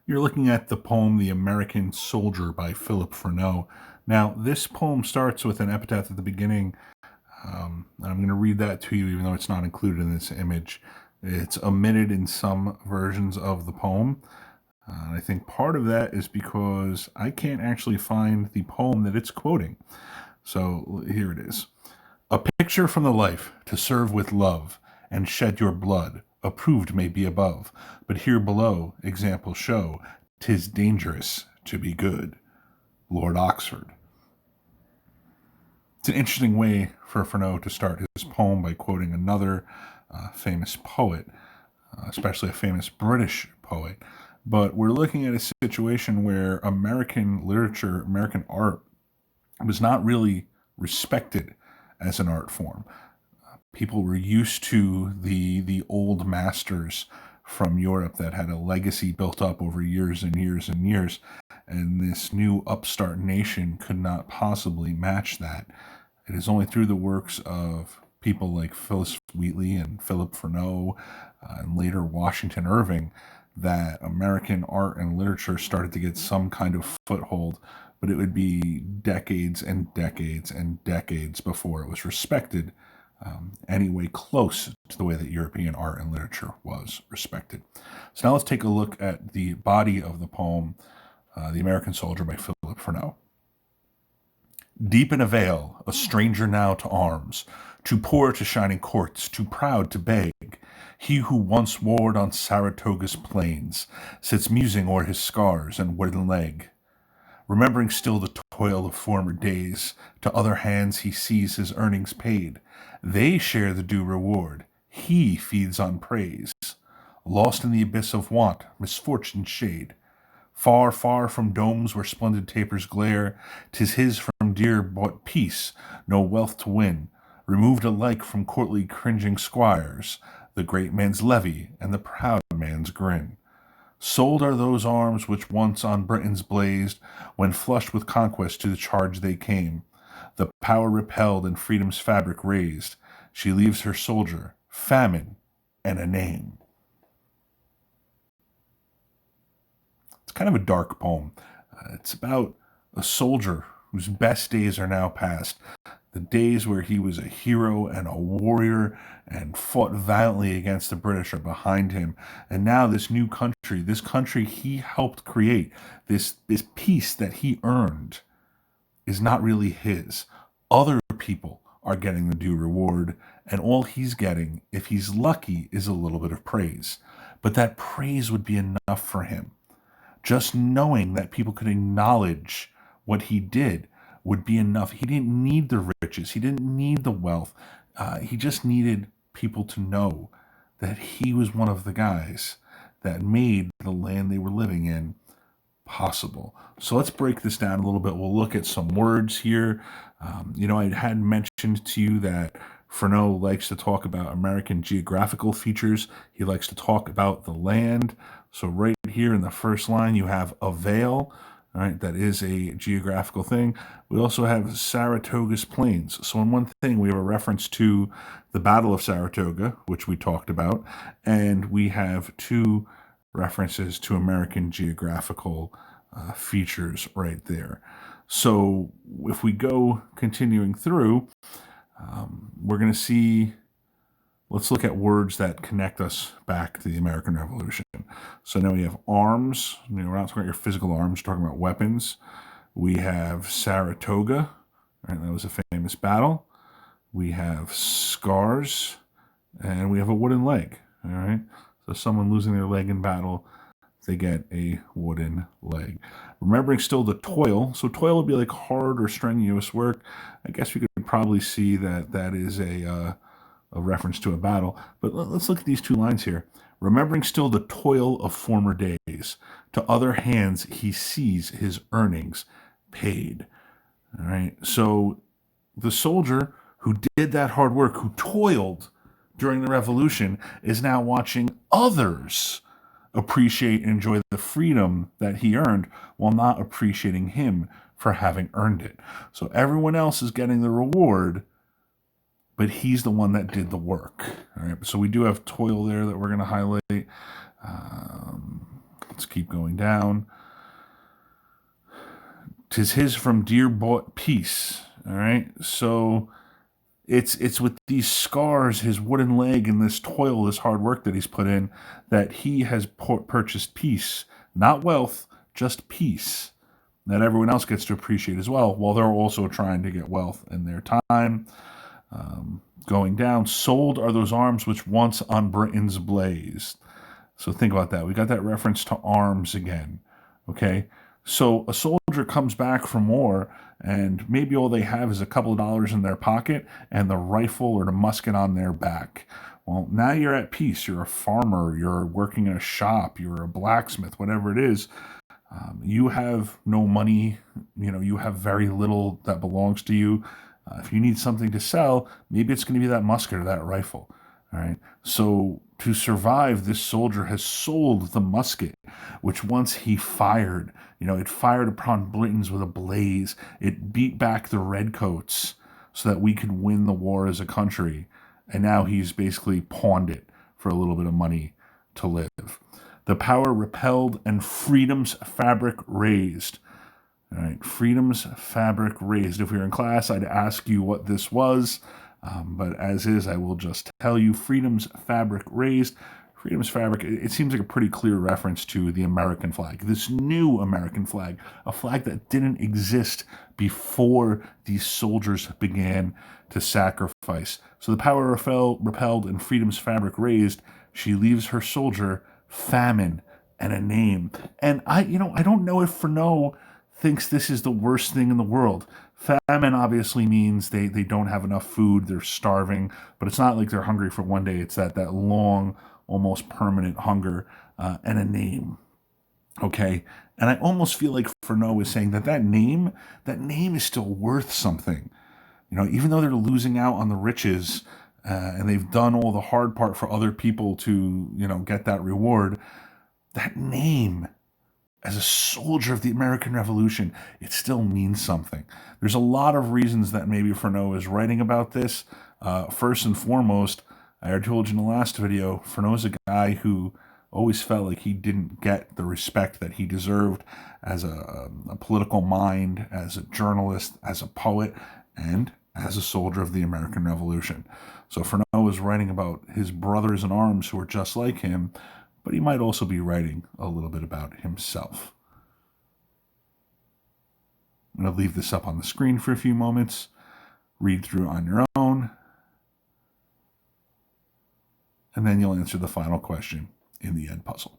You're looking at the poem The American Soldier by Philip Freneau. Now, this poem starts with an epitaph at the beginning. And I'm going to read that to you, even though it's not included in this image. It's omitted in some versions of the poem. And I think part of that is because I can't actually find the poem that it's quoting. So here it is. A picture from the life to serve with love and shed your blood, approved may be above, but here below examples show 'tis dangerous to be good. Lord Oxford. It's an interesting way for Freneau to start his poem by quoting another famous poet, especially a famous British poet. But we're looking at a situation where American literature, American art, was not really respected as an art form. People were used to the old masters from Europe that had a legacy built up over years and years and years, and this new upstart nation could not possibly match that. It is only through the works of people like Phyllis Wheatley and Philip Freneau, and later Washington Irving, that American art and literature started to get some kind of foothold, but it would be decades and decades and decades before it was respected anyway close to the way that European art and literature was respected. So now let's take a look at the body of the poem, The American Soldier by Philip Freneau. Deep in a vale, a stranger now to arms, too poor to shining courts, too proud to beg, he who once warred on Saratoga's plains sits musing o'er his scars and wooden leg. Remembering still the toil of former days, to other hands he sees his earnings paid. They share the due reward, he feeds on praise. Lost in the abyss of want, misfortune's shade. Far, far from domes where splendid tapers glare, 'tis his from dear bought peace, no wealth to win. Removed alike from courtly cringing squires, the great man's levy and the proud man's grin. Sold are those arms which once on Britons blazed, when flushed with conquest to the charge they came. The power repelled and freedom's fabric raised, she leaves her soldier, famine, and a name. It's kind of a dark poem. It's about a soldier whose best days are now past. The days where he was a hero and a warrior and fought valiantly against the British are behind him. And now this country he helped create, this peace that he earned, is not really his. Other people are getting the due reward, and all he's getting, if he's lucky, is a little bit of praise. But that praise would be enough for him. Just knowing that people could acknowledge what he did would be enough. He didn't need the riches, he didn't need the wealth. He just needed people to know that he was one of the guys that made the land they were living in possible. So let's break this down a little bit. We'll look at some words here. I had mentioned to you that Freneau likes to talk about American geographical features. He likes to talk about the land. So right here in the first line, you have a vale. All right, that is a geographical thing. We also have Saratoga's plains. So in one thing, we have a reference to the Battle of Saratoga, which we talked about, and we have two references to American geographical features right there. So if we go continuing through, we're going to see, let's look at words that connect us back to the American Revolution. So now we have arms. We're not talking about your physical arms, we're talking about weapons. We have Saratoga, right? That was a famous battle. We have scars, and we have a wooden leg. All right. So someone losing their leg in battle, they get a wooden leg. Remembering still the toil. So toil would be like hard or strenuous work. I guess we could probably see that that is a reference to a battle. But let's look at these two lines here. Remembering still the toil of former days, to other hands he sees his earnings paid. All right. So the soldier who did that hard work, who toiled during the revolution, is now watching others appreciate and enjoy the freedom that he earned while not appreciating him for having earned it. So everyone else is getting the reward, but he's the one that did the work. All right. So we do have toil there that we're going to highlight. Let's keep going down. "'Tis his from dear bought peace." All right. So it's with these scars, his wooden leg, and this toil, this hard work that he's put in, that he has purchased peace, not wealth, just peace, that everyone else gets to appreciate as well, while they're also trying to get wealth in their time. Going down, "Sold are those arms which once on Britons blazed." So think about that. We got that reference to arms again. Okay. So a soldier comes back from war, and maybe all they have is a couple of dollars in their pocket and the rifle or the musket on their back. Well, now you're at peace. You're a farmer. You're working in a shop. You're a blacksmith, whatever it is. You have no money. You have very little that belongs to you. If you need something to sell, maybe it's going to be that musket or that rifle. All right. So to survive, this soldier has sold the musket, which once he fired. It fired upon Britons with a blaze. It beat back the redcoats so that we could win the war as a country. And now he's basically pawned it for a little bit of money to live. "The power repelled and freedom's fabric raised." All right, freedom's fabric raised. If we were in class, I'd ask you what this was. But as is, I will just tell you, freedom's fabric raised. Freedom's fabric, it seems like a pretty clear reference to the American flag, this new American flag, a flag that didn't exist before these soldiers began to sacrifice. So the power repelled and freedom's fabric raised. She leaves her soldier famine and a name. And I don't know if Freneau thinks this is the worst thing in the world. Famine obviously means they don't have enough food, they're starving, but it's not like they're hungry for one day. It's that long, almost permanent hunger, and a name. Okay? And I almost feel like Freneau is saying that name is still worth something. Even though they're losing out on the riches, and they've done all the hard part for other people to, get that reward, that name, as a soldier of the American Revolution, it still means something. There's a lot of reasons that maybe Freneau is writing about this. First and foremost, I already told you in the last video, Freneau is a guy who always felt like he didn't get the respect that he deserved as a political mind, as a journalist, as a poet, and as a soldier of the American Revolution. So Freneau is writing about his brothers in arms who are just like him, but he might also be writing a little bit about himself. I'm going to leave this up on the screen for a few moments. Read through on your own. And then you'll answer the final question in the Edpuzzle.